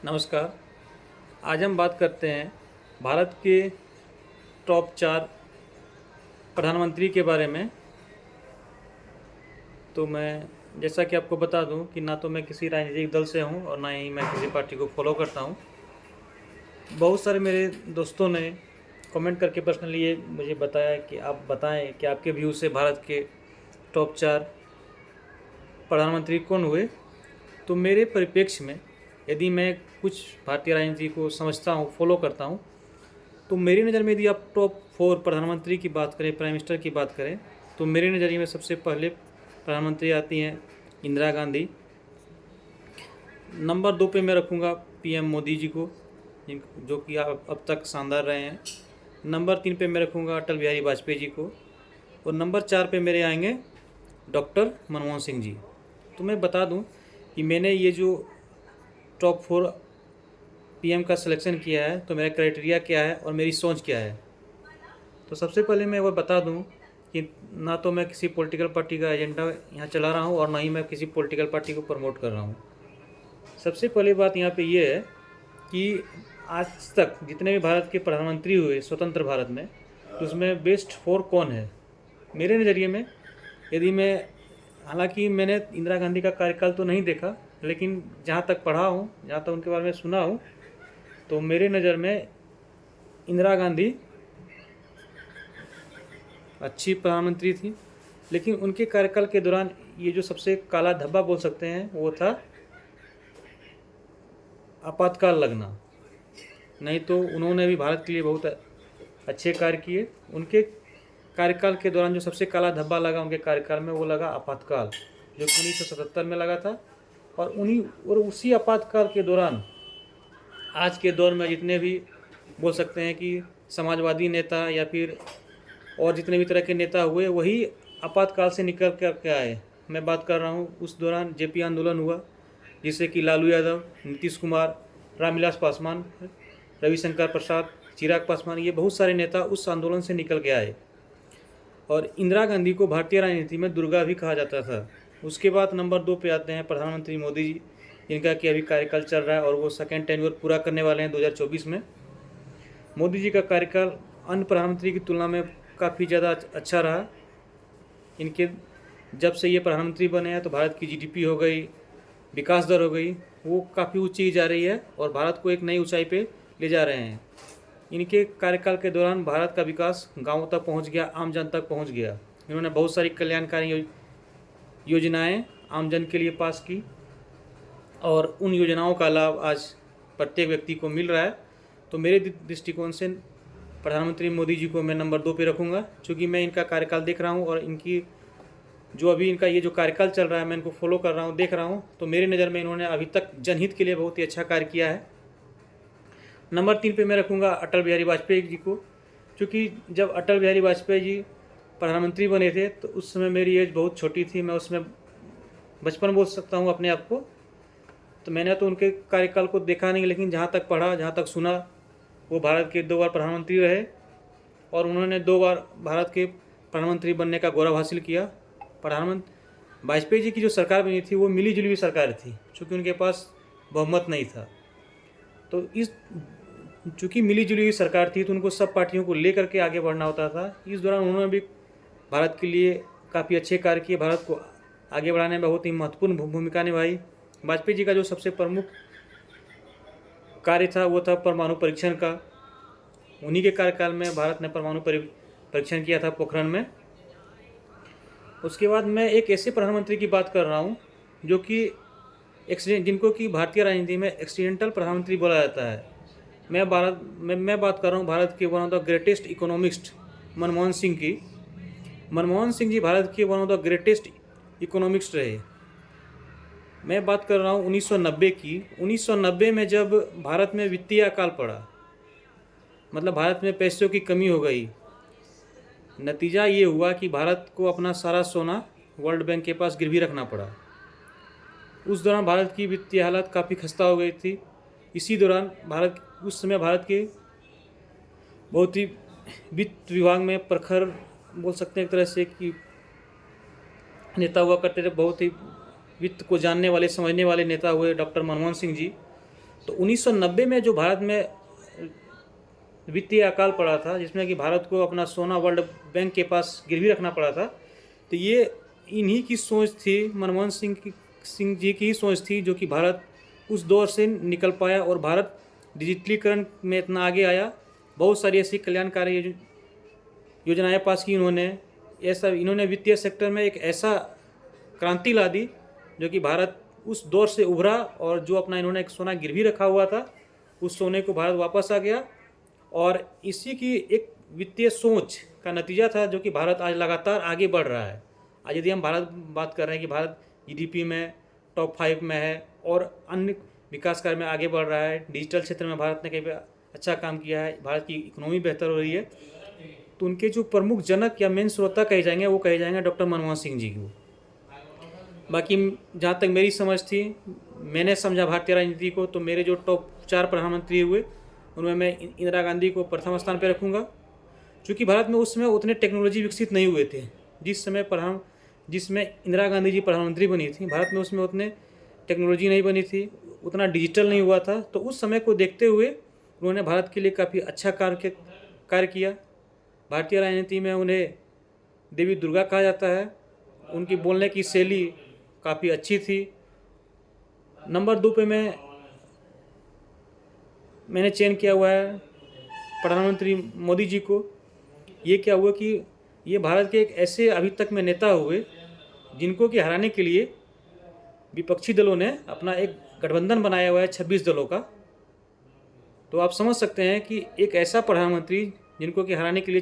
नमस्कार। आज हम बात करते हैं भारत के टॉप 4 प्रधानमंत्री के बारे में। तो मैं जैसा कि आपको बता दूं कि ना तो मैं किसी राजनीतिक दल से हूं और ना ही मैं किसी पार्टी को फॉलो करता हूं। बहुत सारे मेरे दोस्तों ने कमेंट करके पर्सनली ये मुझे बताया कि आप बताएं कि आपके व्यू से भारत के टॉप 4 प्रधानमंत्री कौन हुए। तो मेरे परिप्रेक्ष्य में यदि मैं कुछ भारतीय राजनीति को समझता हूँ, फॉलो करता हूँ, तो मेरी नज़र में यदि आप टॉप 4 प्रधानमंत्री की बात करें, प्राइम मिनिस्टर की बात करें, तो मेरे नज़रिए में सबसे पहले प्रधानमंत्री आती हैं इंदिरा गांधी। नंबर 2 पे मैं रखूँगा पीएम मोदी जी को, जो कि अब तक शानदार रहे हैं। नंबर 3 पे मैं रखूँगा अटल बिहारी वाजपेयी जी को। और नंबर 4 पे मेरे आएंगे डॉक्टर मनमोहन सिंह जी। तो मैं बता दूं कि मैंने ये जो टॉप 4 पीएम का सिलेक्शन किया है, तो मेरा क्राइटेरिया क्या है और मेरी सोच क्या है। तो सबसे पहले मैं वो बता दूं कि ना तो मैं किसी पॉलिटिकल पार्टी का एजेंडा यहाँ चला रहा हूँ और ना ही मैं किसी पॉलिटिकल पार्टी को प्रमोट कर रहा हूँ। सबसे पहली बात यहाँ पे ये है कि आज तक जितने भी भारत के प्रधानमंत्री हुए स्वतंत्र भारत में, तो उसमें बेस्ट 4 कौन है मेरे नज़रिए में। यदि मैं हालांकि मैंने इंदिरा गांधी का कार्यकाल तो नहीं देखा, लेकिन जहाँ तक पढ़ा हूँ, जहाँ तक उनके बारे में सुना हूँ, तो मेरे नज़र में इंदिरा गांधी अच्छी प्रधानमंत्री थी। लेकिन उनके कार्यकाल के दौरान ये जो सबसे काला धब्बा बोल सकते हैं वो था आपातकाल लगना। नहीं तो उन्होंने भी भारत के लिए बहुत अच्छे कार्य किए। उनके कार्यकाल के दौरान जो सबसे काला धब्बा लगा उनके कार्यकाल में, वो लगा आपातकाल, जो कि 1977 में लगा था। और उसी आपातकाल के दौरान आज के दौर में जितने भी बोल सकते हैं कि समाजवादी नेता या फिर और जितने भी तरह के नेता हुए, वही आपातकाल से निकल कर के आए। मैं बात कर रहा हूँ उस दौरान जेपी आंदोलन हुआ, जिससे कि लालू यादव, नीतीश कुमार, रामविलास पासवान, रविशंकर प्रसाद, चिराग पासवान, ये बहुत सारे नेता उस आंदोलन से निकल के आए। और इंदिरा गांधी को भारतीय राजनीति में दुर्गा भी कहा जाता था। उसके बाद नंबर 2 पे आते हैं प्रधानमंत्री मोदी जी, जिनका कि अभी कार्यकाल चल रहा है और वो सेकेंड टेन्योर पूरा करने वाले हैं 2024 में। मोदी जी का कार्यकाल अन्य प्रधानमंत्री की तुलना में काफ़ी ज़्यादा अच्छा रहा। इनके जब से ये प्रधानमंत्री बने हैं तो भारत की जीडीपी हो गई, विकास दर हो गई, वो काफ़ी ऊंची जा रही है और भारत को एक नई ऊंचाई पे ले जा रहे हैं। इनके कार्यकाल के दौरान भारत का विकास गाँवों तक पहुँच गया, आम जन तक पहुँच गया। इन्होंने बहुत सारी कल्याणकारी योजनाएँ आम जन के लिए पास की और उन योजनाओं का लाभ आज प्रत्येक व्यक्ति को मिल रहा है। तो मेरे दृष्टिकोण से प्रधानमंत्री मोदी जी को मैं नंबर 2 पे रखूँगा, क्योंकि मैं इनका कार्यकाल देख रहा हूँ और इनकी जो अभी इनका ये जो कार्यकाल चल रहा है मैं इनको फॉलो कर रहा हूँ, देख रहा हूँ। तो मेरी नज़र में इन्होंने अभी तक जनहित के लिए बहुत ही अच्छा कार्य किया है। नंबर 3 पे मैं रखूँगा अटल बिहारी वाजपेयी जी को, क्योंकि जब अटल बिहारी वाजपेयी जी प्रधानमंत्री बने थे तो उस समय मेरी एज बहुत छोटी थी, मैं उसमें बचपन बोल सकता हूँ अपने आप को। तो मैंने तो उनके कार्यकाल को देखा नहीं, लेकिन जहाँ तक पढ़ा, जहाँ तक सुना, वो भारत के 2 बार प्रधानमंत्री रहे और उन्होंने 2 बार भारत के प्रधानमंत्री बनने का गौरव हासिल किया। प्रधानमंत्री वाजपेयी जी की जो सरकार बनी थी वो मिली जुली हुई सरकार थी, क्योंकि उनके पास बहुमत नहीं था। तो इस चूँकि मिली जुली हुई सरकार थी तो उनको सब पार्टियों को लेकर के आगे बढ़ना होता था। इस दौरान उन्होंने भी भारत के लिए काफ़ी अच्छे कार्य किए, भारत को आगे बढ़ाने में बहुत ही महत्वपूर्ण भूमिका निभाई। वाजपेयी जी का जो सबसे प्रमुख कार्य था वो था परमाणु परीक्षण का। उन्हीं के कार्यकाल में भारत ने परमाणु परीक्षण किया था पोखरण में। उसके बाद मैं एक ऐसे प्रधानमंत्री की बात कर रहा हूँ जो कि जिनको कि भारतीय राजनीति में एक्सीडेंटल प्रधानमंत्री बोला जाता है। मैं बात कर रहा हूँ भारत के one of the greatest economist Manmohan Singh की। मनमोहन सिंह जी भारत के one of the greatest economist रहे। मैं बात कर रहा हूँ 1990 की। 1990 में जब भारत में वित्तीय अकाल पड़ा, मतलब भारत में पैसों की कमी हो गई, नतीजा ये हुआ कि भारत को अपना सारा सोना वर्ल्ड बैंक के पास गिरवी रखना पड़ा। उस दौरान भारत की वित्तीय हालत काफ़ी खस्ता हो गई थी। इसी दौरान उस समय भारत के बहुत ही वित्त विभाग में प्रखर बोल सकते हैं एक तरह से कि नेता हुआ करते थे। बहुत ही वित्त को जानने वाले, समझने वाले नेता हुए डॉक्टर मनमोहन सिंह जी। तो 1990 में जो भारत में वित्तीय अकाल पड़ा था, जिसमें कि भारत को अपना सोना वर्ल्ड बैंक के पास गिरवी रखना पड़ा था, तो ये इन्हीं की सोच थी, मनमोहन सिंह जी की ही सोच थी, जो कि भारत उस दौर से निकल पाया और भारत डिजिटलीकरण में इतना आगे आया। बहुत सारी ऐसी कल्याणकारी योजनाएं पास की इन्होंने वित्तीय सेक्टर में एक ऐसा क्रांति ला दी जो कि भारत उस दौर से उभरा, और जो अपना इन्होंने एक सोना गिरवी रखा हुआ था, उस सोने को भारत वापस आ गया। और इसी की एक वित्तीय सोच का नतीजा था जो कि भारत आज लगातार आगे बढ़ रहा है। आज यदि हम भारत बात कर रहे हैं कि भारत जीडीपी में टॉप 5 में है और अन्य विकास कार्य में आगे बढ़ रहा है, डिजिटल क्षेत्र में भारत ने कहीं पे अच्छा काम किया है, भारत की इकोनॉमी बेहतर हो रही है, तो उनके जो प्रमुख जनक या मेन श्रोता कहे जाएंगे वो कहे जाएंगे डॉक्टर मनमोहन सिंह जी को। बाकी जहाँ तक मेरी समझ थी, मैंने समझा भारतीय राजनीति को, तो मेरे जो टॉप 4 प्रधानमंत्री हुए उनमें मैं इंदिरा गांधी को प्रथम स्थान पर रखूँगा, क्योंकि भारत में उस समय उतने टेक्नोलॉजी विकसित नहीं हुए थे। जिसमें इंदिरा गांधी जी प्रधानमंत्री बनी थी, भारत में उसमें उतने टेक्नोलॉजी नहीं बनी थी, उतना डिजिटल नहीं हुआ था। तो उस समय को देखते हुए उन्होंने भारत के लिए काफ़ी अच्छा कार्य किया। भारतीय राजनीति में उन्हें देवी दुर्गा कहा जाता है। उनकी बोलने की शैली काफ़ी अच्छी थी। नंबर 2 पे मैंने चयन किया हुआ है प्रधानमंत्री मोदी जी को। ये क्या हुआ कि ये भारत के एक ऐसे अभी तक में नेता हुए जिनको कि हराने के लिए विपक्षी दलों ने अपना एक गठबंधन बनाया हुआ है 26 दलों का। तो आप समझ सकते हैं कि एक ऐसा प्रधानमंत्री जिनको कि हराने के लिए